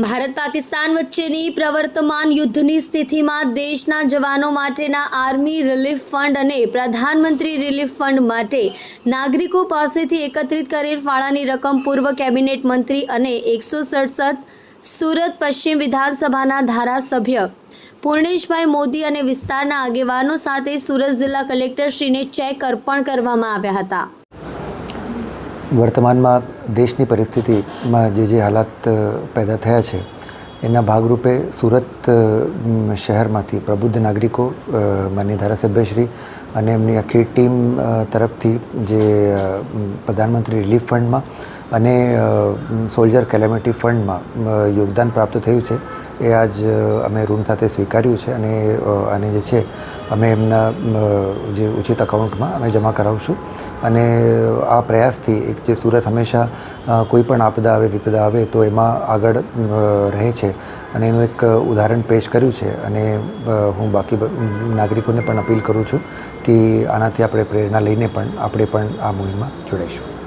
ભારત પાકિસ્તાન વચ્ચેની પ્રવર્તમાન યુદ્ધની સ્થિતિમાં દેશના જવાનો માટેના આર્મી રિલીફ ફંડ અને પ્રધાનમંત્રી રિલીફ ફંડ માટે નાગરિકો પાસેથી એકત્રિત કરેલ ફાળાની રકમ પૂર્વ કેબિનેટ મંત્રી અને 167 સુરત પશ્ચિમ વિધાનસભાના ધારાસભ્ય પૂર્ણેશભાઈ મોદી અને વિસ્તારના આગેવાનો સાથે સુરત જિલ્લા કલેક્ટરશ્રીને ચેક અર્પણ કરવામાં આવ્યા હતા। વર્તમાનમાં દેશની પરિસ્થિતિમાં જે હાલાત પેદા થયા છે એના ભાગરૂપે સુરત શહેરમાંથી પ્રબુદ્ધ નાગરિકો માનનીય ધારાસભ્યશ્રી અને એમની આખી ટીમ તરફથી જે પ્રધાનમંત્રી રિલીફ ફંડમાં અને સોલ્જર કેલેમિટી ફંડમાં યોગદાન પ્રાપ્ત થયું છે એ આજ અમે ઋણ સાથે સ્વીકાર્યું છે અને જે છે અમે એમના જે ઉચિત એકાઉન્ટમાં અમે જમા કરાવશું અને આ પ્રયાસથી એક જે સુરત હંમેશા કોઈ પણ આપદા આવે વિપદા આવે તો એમાં આગળ રહે છે અને એનું એક ઉદાહરણ પેશ કર્યું છે અને હું બાકી નાગરિકોને પણ અપીલ કરું છું કે આનાથી આપણે પ્રેરણા લઈને પણ આપણે પણ આ મુહિમમાં જોડાઈશું।